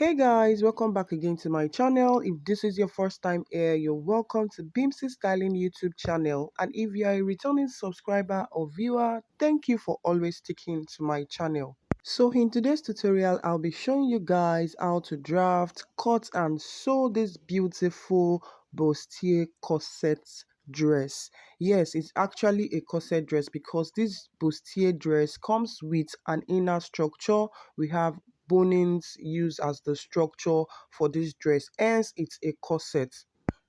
Hey guys, welcome back again to my channel. If this is your first time here, you're welcome to Beamsy Styling YouTube channel. And if you are a returning subscriber or viewer, thank you for always sticking to my channel. So in today's tutorial, I'll be showing you guys how to draft, cut and sew this beautiful Bustier-corset dress. Yes, it's actually a corset dress because this Bustier dress comes with an inner structure. We have bonings used as the structure for this dress, hence it's a corset.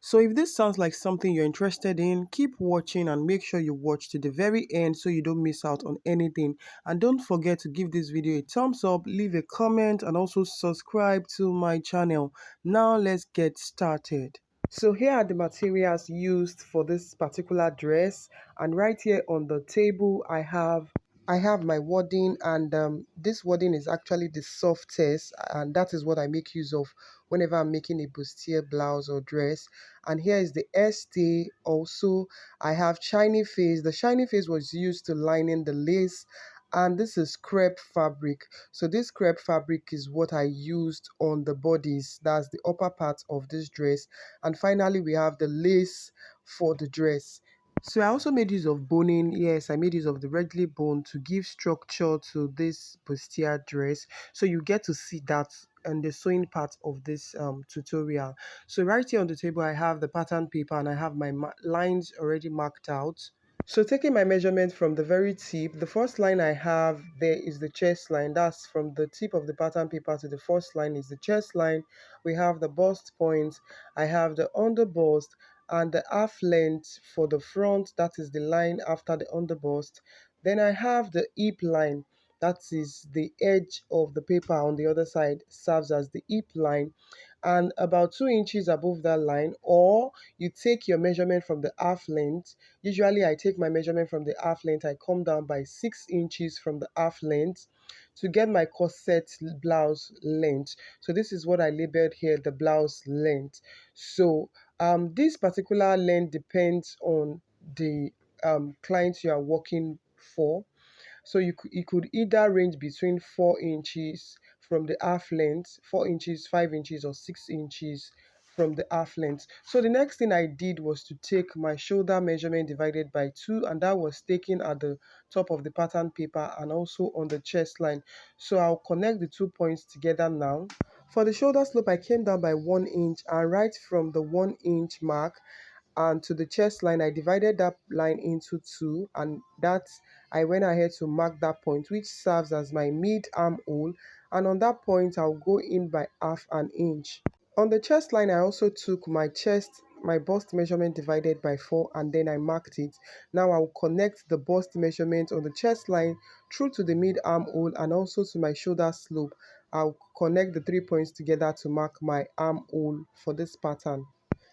So if this sounds like something you're interested in, keep watching and make sure you watch to the very end so you don't miss out on anything. And don't forget to give this video a thumbs up, leave a comment and also subscribe to my channel. Now let's get started. So here are the materials used for this particular dress, and right here on the table I have my wadding, and this wadding is actually the softest, and that is what I make use of whenever I'm making a bustier blouse or dress. And here is the stay. Also I have shiny face. The shiny face was used to line in the lace, and this is crepe fabric. So this crepe fabric is what I used on the bodies, that's the upper part of this dress. And finally we have the lace for the dress. So I also made use of boning. Yes, I made use of the readily bone to give structure to this bustier dress. So you get to see that and the sewing part of this tutorial. So right here on the table I have the pattern paper and I have my lines already marked out. So taking my measurement from the very tip, the first line I have there is the chest line. That's from the tip of the pattern paper to the first line is the chest line. We have the bust point, I have the under bust, and the half length for the front, that is the line after the under bust. Then I have the hip line, that is the edge of the paper on the other side, serves as the hip line, and about 2 inches above that line, or you take your measurement from the half length. Usually I take my measurement from the half length, I come down by 6 inches from the half length to get my corset blouse length. So this is what I labeled here, the blouse length. So this particular length depends on the client you are working for. So it could either range between 4 inches from the half length, 4 inches, 5 inches, or 6 inches from the half length. So the next thing I did was to take my shoulder measurement divided by 2, and that was taken at the top of the pattern paper and also on the chest line. So I'll connect the 2 points together now. For the shoulder slope, I came down by 1 inch, and right from the 1 inch mark and to the chest line, I divided that line into 2, and that I went ahead to mark that point, which serves as my mid armhole, and on that point I'll go in by half an inch. On the chest line, I also took my bust measurement divided by 4, and then I marked it. Now I'll connect the bust measurement on the chest line through to the mid armhole and also to my shoulder slope. I'll connect the 3 points together to mark my armhole for this pattern.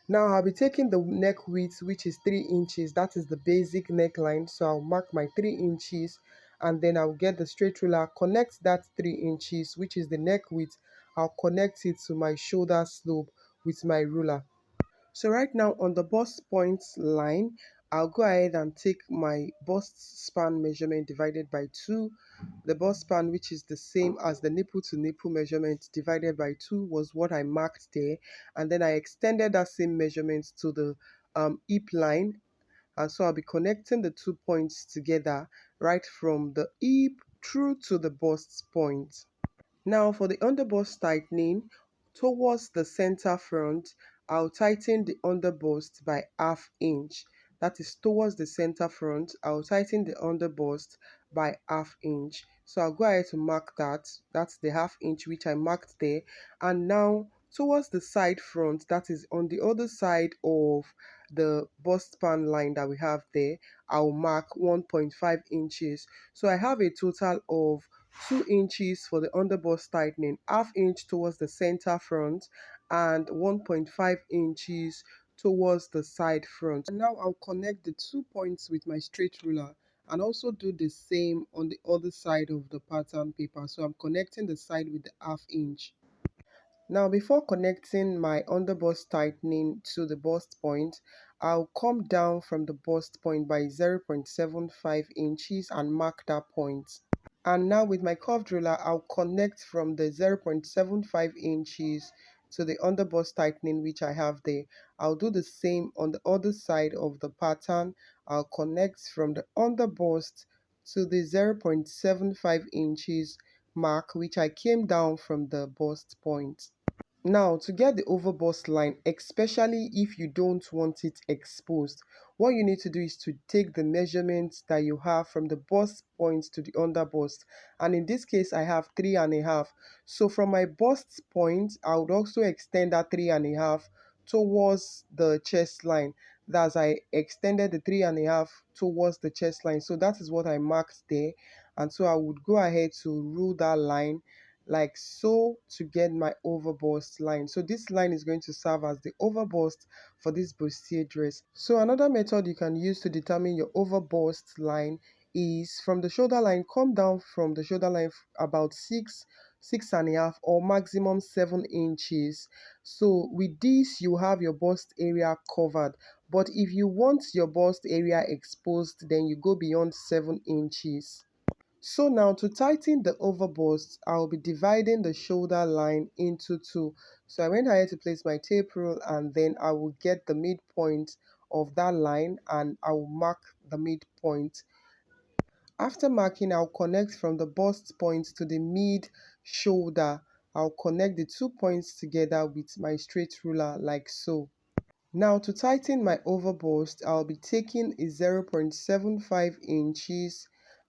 Now I'll be taking the neck width, which is 3 inches. That is the basic neckline. So I'll mark my 3 inches, and then I'll get the straight ruler, connect that 3 inches, which is the neck width. I'll connect it to my shoulder slope with my ruler. So right now on the bust points line, I'll go ahead and take my bust span measurement divided by 2. The bust span, which is the same as the nipple to nipple measurement divided by 2, was what I marked there. And then I extended that same measurement to the hip line. And so I'll be connecting the 2 points together right from the hip through to the bust point. Now for the underbust tightening, towards the center front, I'll tighten the underbust by ½ inch. That is towards the center front, I'll tighten the underbust by ½ inch. So I'll go ahead to mark that. That's the ½ inch which I marked there. And now towards the side front, that is on the other side of the bust span line that we have there, I'll mark 1.5 inches. So I have a total of 2 inches for the underbust tightening, ½ inch towards the center front, and 1.5 inches towards the side front. And now I'll connect the 2 points with my straight ruler and also do the same on the other side of the pattern paper. So I'm connecting the side with the ½ inch. Now before connecting my underbust tightening to the bust point, I'll come down from the bust point by 0.75 inches and mark that point. And now with my curved ruler, I'll connect from the 0.75 inches to the underbust tightening which I have there. I'll do the same on the other side of the pattern. I'll connect from the underbust to the 0.75 inches mark which I came down from the bust point. Now, to get the overbust line, especially if you don't want it exposed, what you need to do is to take the measurements that you have from the bust point to the underbust. And in this case, I have 3.5. So from my bust point, I would also extend that 3.5 towards the chest line. That's I extended the 3.5 towards the chest line. So that is what I marked there. And so I would go ahead to rule that line like so to get my overbust line. So this line is going to serve as the overbust for this bustier dress. So another method you can use to determine your overbust line is from the shoulder line, come down from the shoulder line about 6.5 or maximum 7 inches. So with this you have your bust area covered, but if you want your bust area exposed, then you go beyond 7 inches. So now to tighten the overbust, I'll be dividing the shoulder line into two. So I went ahead to place my tape rule and then I will get the midpoint of that line and I will mark the midpoint. After marking, I'll connect from the bust point to the mid shoulder. I'll connect the 2 points together with my straight ruler like so. Now to tighten my overbust, I'll be taking a 0.75 inches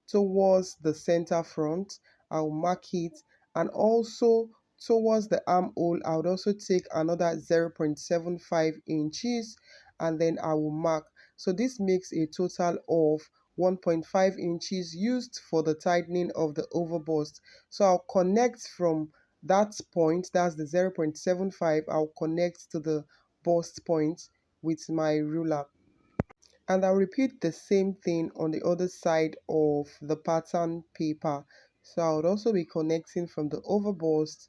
towards the center front. I'll mark it, and also towards the armhole, I would also take another 0.75 inches and then I will mark. So this makes a total of 1.5 inches used for the tightening of the overbust. So I'll connect from that point, that's the 0.75, I'll connect to the bust point with my ruler, and I'll repeat the same thing on the other side of the pattern paper. So I would also be connecting from the overbust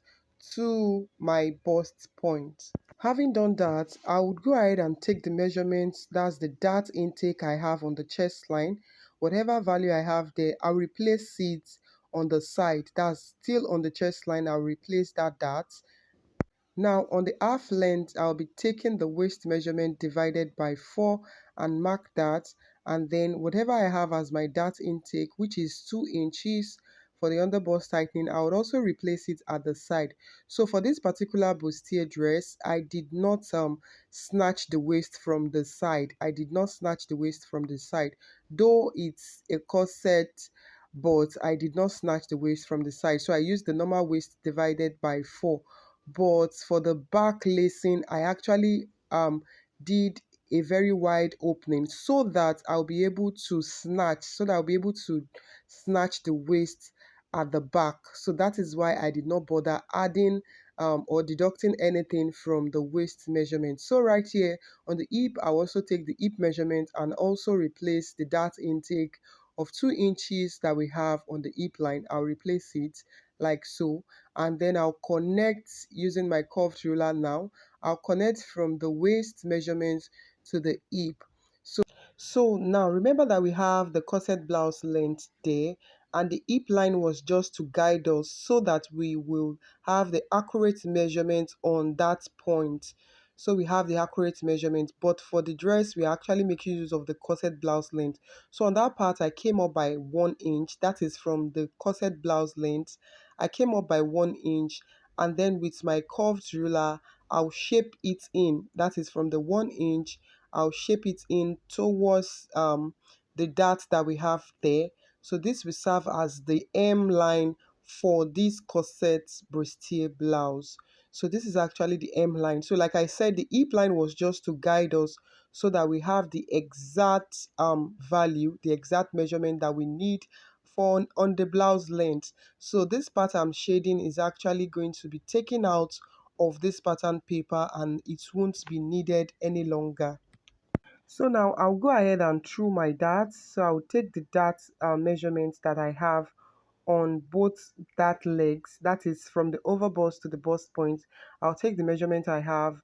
to my bust point. Having done that, I would go ahead and take the measurements, that's the dart intake I have on the chest line. Whatever value I have there, I'll replace it on the side, that's still on the chest line. I'll replace that dart. Now on the half length, I'll be taking the waist measurement divided by 4 and mark that, and then whatever I have as my dart intake, which is 2 inches for the underbust tightening, I would also replace it at the side. So for this particular bustier dress, I did not snatch the waist from the side. I did not snatch the waist from the side, though it's a corset, but I did not snatch the waist from the side. So I used the normal waist divided by 4, but for the back lacing I actually did a very wide opening so that I'll be able to snatch the waist at the back. So that is why I did not bother adding or deducting anything from the waist measurement. So right here on the hip, I'll also take the hip measurement and also replace the dart intake of 2 inches that we have on the hip line. I'll replace it like so, and then I'll connect using my curved ruler. Now I'll connect from the waist measurement to the hip. So now remember that we have the corset blouse length there, and the hip line was just to guide us so that we will have the accurate measurement on that point. So we have the accurate measurement, but for the dress we are actually making use of the corset blouse length. So on that part I came up by 1 inch, that is from the corset blouse length. I came up by 1 inch, and then with my curved ruler I'll shape it in, that is from the 1 inch. I'll shape it in towards the dart that we have there. So this will serve as the M line for this corset bustier blouse. So this is actually the M line. So like I said, the hip line was just to guide us so that we have the exact value, the exact measurement that we need for on the blouse length. So this part I'm shading is actually going to be taken out of this pattern paper and it won't be needed any longer. So now I'll go ahead and through my darts. So I'll take the dart measurements that I have on both dart legs, that is from the overbust to the bust point. I'll take the measurement I have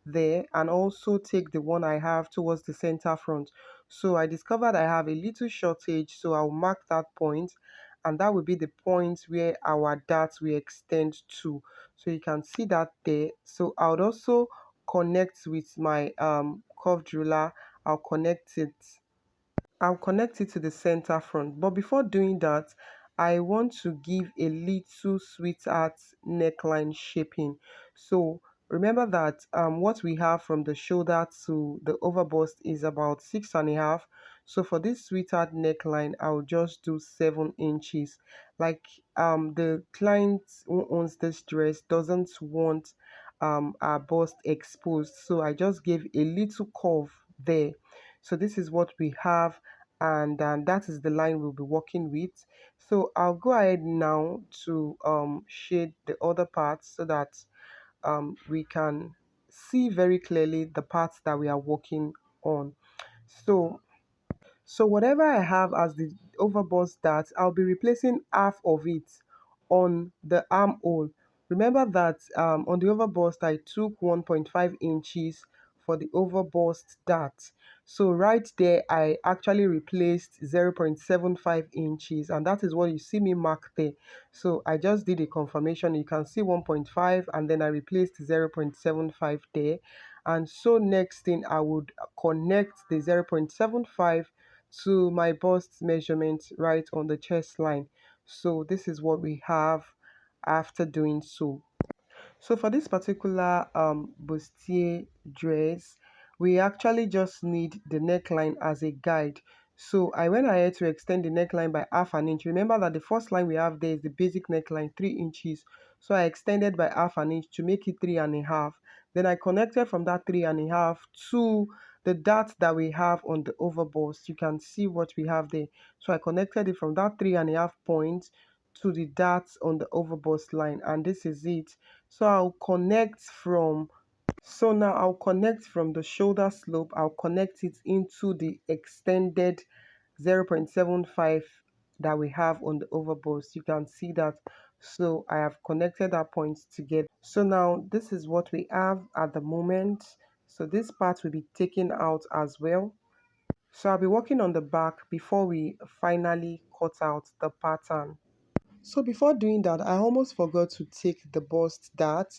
there and also take the one I have towards the center front. So I discovered I have a little shortage, so I'll mark that point, and that will be the point where our dart will extend to. So you can see that there. So I would also connect with my curved ruler. I'll connect it I'll connect it to the center front. But before doing that, I want to give a little sweetheart neckline shaping. So remember that what we have from the shoulder to the overbust is about 6.5. So for this sweetheart neckline, I'll just do 7 inches. Like the client who owns this dress doesn't want our bust exposed. So I just gave a little curve there. So this is what we have, and that is the line we'll be working with. So I'll go ahead now to shade the other parts so that we can see very clearly the parts that we are working on. So whatever I have as the overbust dart, I'll be replacing half of it on the armhole. Remember that on the overbust, I took 1.5 inches for the overbust dart. So right there, I actually replaced 0.75 inches, and that is what you see me mark there. So I just did a confirmation. You can see 1.5, and then I replaced 0.75 there. And so next thing, I would connect the 0.75 to my bust measurement right on the chest line. So this is what we have after doing so. So for this particular bustier dress, we actually just need the neckline as a guide. So I went ahead to extend the neckline by half an inch. Remember that the first line we have there is the basic neckline, 3 inches. So I extended by half an inch to make it 3.5. Then I connected from that 3.5 to the dart that we have on the overbust. You can see what we have there. So I connected it from that 3.5 point to the dart on the overbust line, and this is it. So I'll connect from the shoulder slope. I'll connect it into the extended 0.75 that we have on the overbust. You can see that. So I have connected that point together. So now this is what we have at the moment. So this part will be taken out as well. So I'll be working on the back before we finally cut out the pattern. So before doing that, I almost forgot to take the bust dart.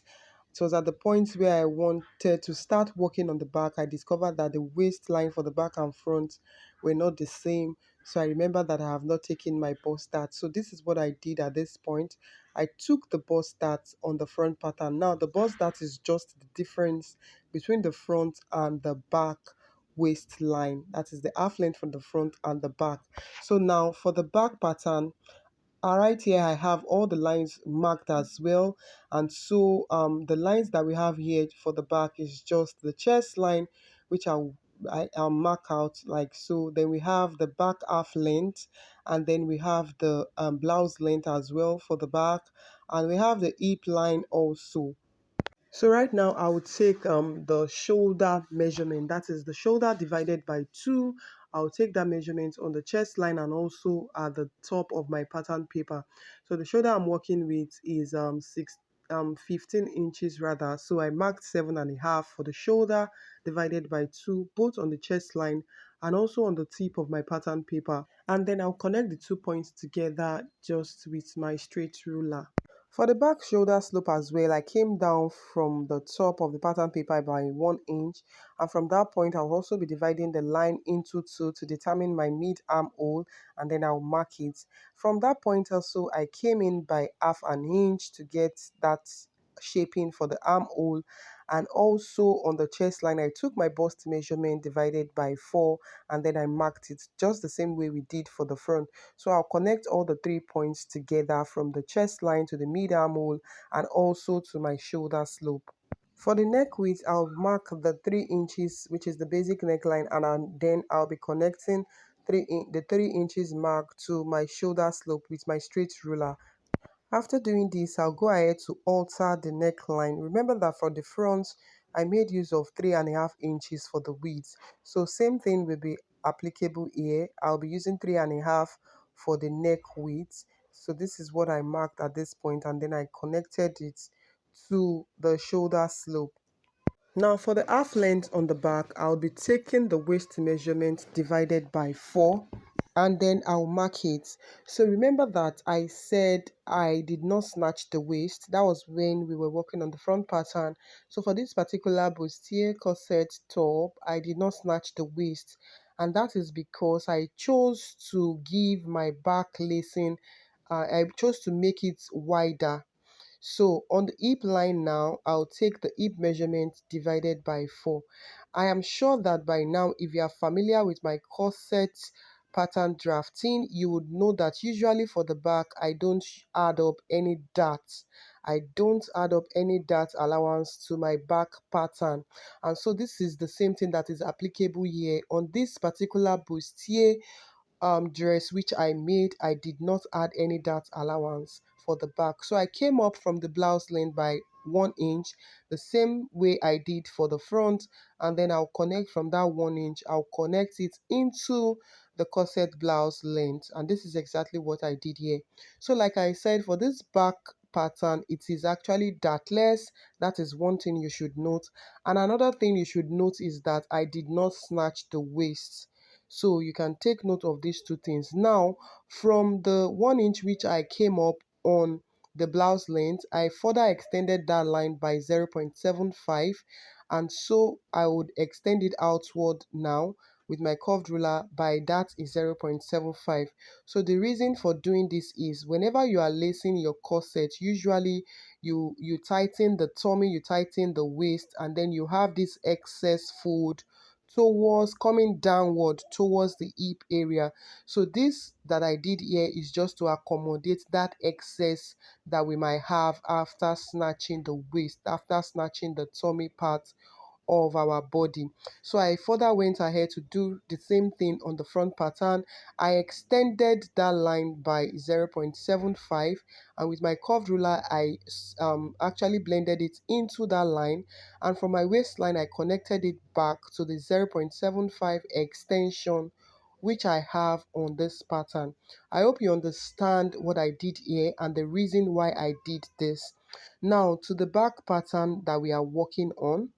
It was at the point where I wanted to start working on the back. I discovered that the waistline for the back and front were not the same. So I remember that I have not taken my bust dart. So this is what I did at this point. I took the bust dart on the front pattern. Now the bust dart is just the difference between the front and the back waistline. That is the half length from the front and the back. So now for the back pattern, right here I have all the lines marked as well, and so the lines that we have here for the back is just the chest line, which I'll mark out like so. Then we have the back half length, and then we have the blouse length as well for the back, and we have the hip line also. So right now I would take the shoulder measurement, that is the shoulder divided by 2. I'll take that measurement on the chest line and also at the top of my pattern paper. So the shoulder I'm working with is 15 inches rather. So I marked 7.5 for the shoulder divided by 2, both on the chest line and also on the tip of my pattern paper. And then I'll connect the 2 points together just with my straight ruler. For the back shoulder slope as well, I came down from the top of the pattern paper by 1 inch, and from that point I'll also be dividing the line into 2 to determine my mid armhole, and then I'll mark it. From that point also, I came in by half an inch to get that shaping for the armhole, and also on the chest line I took my bust measurement divided by 4, and then I marked it just the same way we did for the front. So I'll connect all the 3 points together from the chest line to the mid armhole and also to my shoulder slope. For the neck width, I'll mark the 3 inches, which is the basic neckline, and then I'll be connecting the 3 inches mark to my shoulder slope with my straight ruler. After doing this, I'll go ahead to alter the neckline. Remember that for the front, I made use of 3.5 inches for the width. So same thing will be applicable here. I'll be using 3.5 for the neck width. So this is what I marked at this point, and then I connected it to the shoulder slope. Now for the half length on the back, I'll be taking the waist measurement divided by 4. and then I'll mark it. So remember that I said I did not snatch the waist. That was when we were working on the front pattern. So for this particular bustier-corset top, I did not snatch the waist. And that is because I chose to give my back lacing, I chose to make it wider. So on the hip line now, I'll take the hip measurement divided by 4. I am sure that by now, if you are familiar with my corset pattern drafting, you would know that usually for the back, I don't add up any darts. I don't add up any dart allowance to my back pattern. And so this is the same thing that is applicable here. On this particular bustier dress which I made, I did not add any dart allowance for the back. So I came up from the blouse length by 1 inch, the same way I did for the front, and then I'll connect from that 1 inch, I'll connect it into the corset blouse length, and this is exactly what I did here. So like I said, for this back pattern, it is actually dartless. That is one thing you should note. And another thing you should note is that I did not snatch the waist. So you can take note of these two things. Now, from the 1 inch which I came up on the blouse length, I further extended that line by 0.75, and so I would extend it outward now with my curved ruler by that is 0.75. So the reason for doing this is whenever you are lacing your corset, usually you tighten the tummy, you tighten the waist, and then you have this excess fold towards coming downward towards the hip area. So this that I did here is just to accommodate that excess that we might have after snatching the waist, after snatching the tummy part of our body. So I further went ahead to do the same thing on the front pattern. I extended that line by 0.75, and with my curved ruler I actually blended it into that line, and from my waistline I connected it back to the 0.75 extension which I have on this pattern. I hope you understand what I did here and the reason why I did this. Now to the back pattern that we are working on.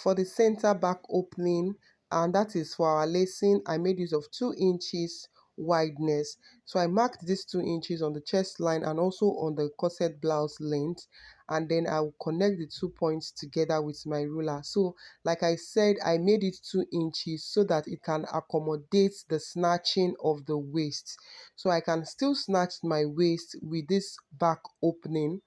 For the center back opening, and that is for our lacing, I made use of 2 inches wideness. So I marked these 2 inches on the chest line and also on the corset blouse length, and then I will connect the 2 points together with my ruler. So like I said, I made it 2 inches so that it can accommodate the snatching of the waist. So I can still snatch my waist with this back opening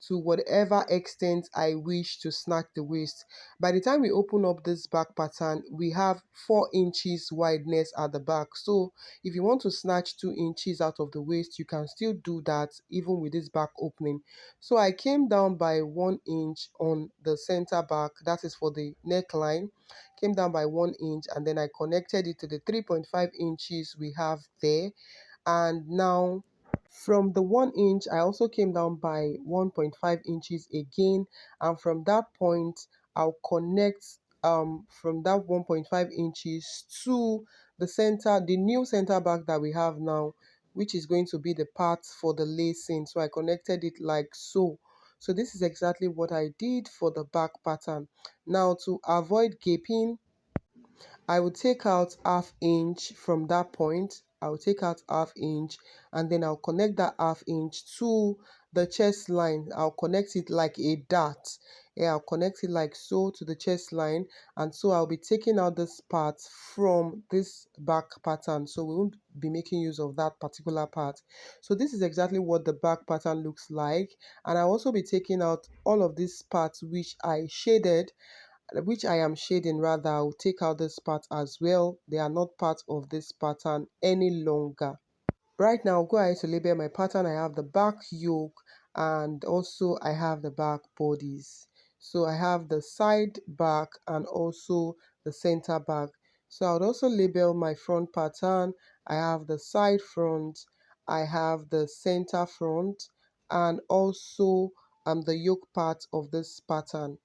to whatever extent I wish to snatch the waist. By the time we open up this back pattern, we have 4 inches wideness at the back. So if you want to snatch 2 inches out of the waist, you can still do that even with this back opening. So I came down by 1 inch on the center back, that is for the neckline, came down by 1 inch, and then I connected it to the 3.5 inches we have there. And now from the 1 inch, I also came down by 1.5 inches again, and from that point, I'll connect from that 1.5 inches to the center, the new center back that we have now, which is going to be the part for the lacing. So I connected it like so. So this is exactly what I did for the back pattern. Now to avoid gaping, I will take out half inch from that point. I will take out half inch, and then I'll connect that half inch to the chest line. I'll connect it like a dart. Yeah, I'll connect it like so to the chest line, and so I'll be taking out this part from this back pattern. So we won't be making use of that particular part. So this is exactly what the back pattern looks like, and I'll also be taking out all of these parts which I shaded, which I am shading rather. I'll take out this part as well. They are not part of this pattern any longer. Right now, I'll go ahead to label my pattern. I have the back yoke, and also I have the back bodies. So I have the side back and also the center back. So I would also label my front pattern. I have the side front, I have the center front, and also the yoke part of this pattern.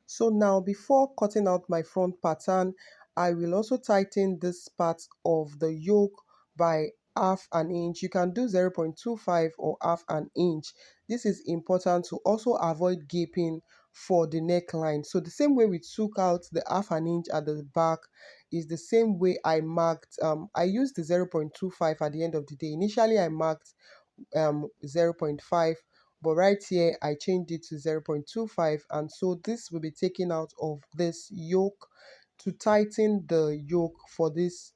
So now before cutting out my front pattern, I will also tighten this part of the yoke by half an inch. You can do 0.25 or half an inch. This is important to also avoid gaping for the neckline. So the same way we took out the half an inch at the back is the same way I marked. I used the 0.25 at the end of the day. Initially I marked 0.5, but right here I changed it to 0.25, and so this will be taken out of this yoke to tighten the yoke for this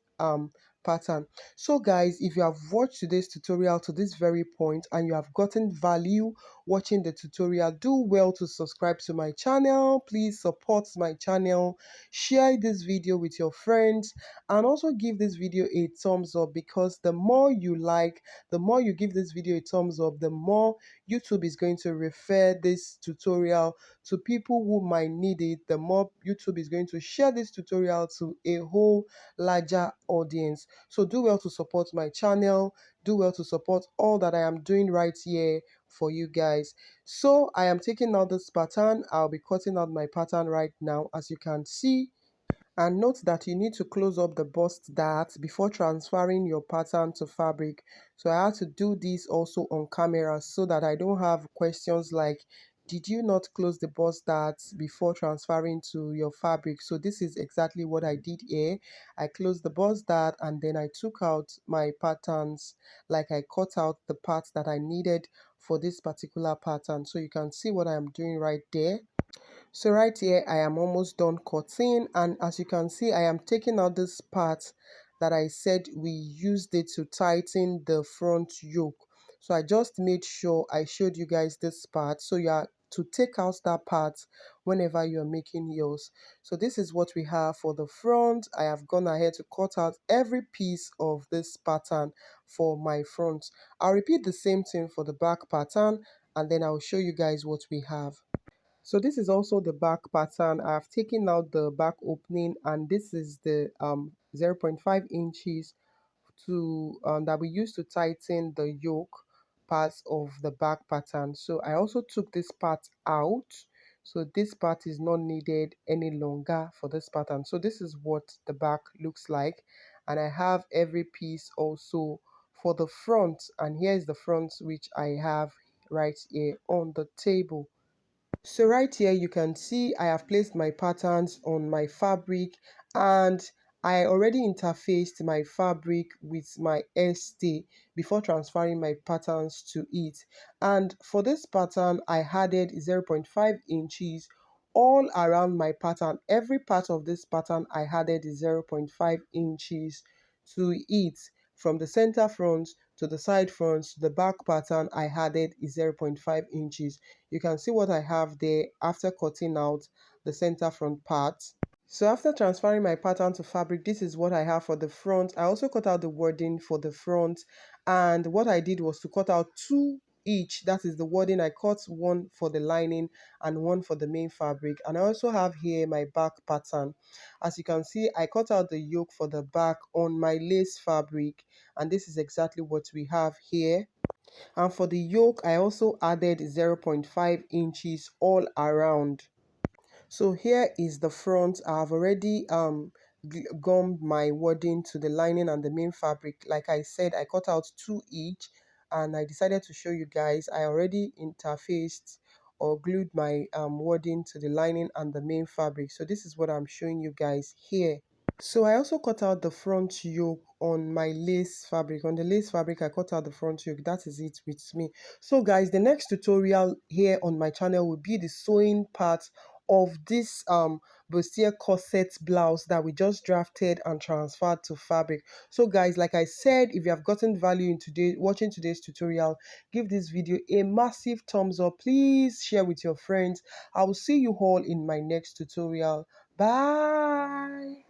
pattern. So guys, if you have watched today's tutorial to this very point and you have gotten value watching the tutorial, do well to subscribe to my channel. Please support my channel, share this video with your friends, and also give this video a thumbs up, because the more you like, the more you give this video a thumbs up, the more YouTube is going to refer this tutorial to people who might need it, the more YouTube is going to share this tutorial to a whole larger audience. So do well to support my channel, do well to support all that I am doing right here for you guys. So I am taking out this pattern. I'll be cutting out my pattern right now, as you can see. And note that you need to close up the bust dart before transferring your pattern to fabric. So I had to do this also on camera so that I don't have questions like, did you not close the bust dart before transferring to your fabric? So this is exactly what I did here. I closed the bust dart and then I took out my patterns, like I cut out the parts that I needed for this particular pattern. So you can see what I am doing right there. So right here I am almost done cutting, and as you can see I am taking out this part that I said we used it to tighten the front yoke. So I just made sure I showed you guys this part, so you are to take out that part whenever you're making yours. So this is what we have for the front. I have gone ahead to cut out every piece of this pattern for my front. I'll repeat the same thing for the back pattern, and then I'll show you guys what we have. So this is also the back pattern. I've taken out the back opening, and this is the 0.5 inches to that we use to tighten the yoke parts of the back pattern. So I also took this part out. So this part is not needed any longer for this pattern. So this is what the back looks like. And I have every piece also for the front. And here is the front, which I have right here on the table. So right here you can see I have placed my patterns on my fabric, and I already interfaced my fabric with my ST before transferring my patterns to it. And for this pattern I added 0.5 inches all around my pattern. Every part of this pattern I added 0.5 inches to it. From the center front to the side front to the back pattern I added 0.5 inches. You can see what I have there after cutting out the center front part. So after transferring my pattern to fabric, this is what I have for the front. I also cut out the wording for the front, and what I did was to cut out two each. That is the wording. I cut one for the lining and one for the main fabric. And I also have here my back pattern. As you can see, I cut out the yoke for the back on my lace fabric, and this is exactly what we have here. And for the yoke I also added 0.5 inches all around. So here is the front. I've already gummed my wording to the lining and the main fabric. Like I said, I cut out two each, and I decided to show you guys I already interfaced or glued my wording to the lining and the main fabric. So this is what I'm showing you guys here. So I also cut out the front yoke on my lace fabric. On the lace fabric, I cut out the front yoke. That is it with me. So guys, the next tutorial here on my channel will be the sewing part of this Bustier-corset blouse that we just drafted and transferred to fabric. So guys, like I said, if you have gotten value in watching today's tutorial, give this video a massive thumbs up. Please share with your friends. I will see you all in my next tutorial. Bye.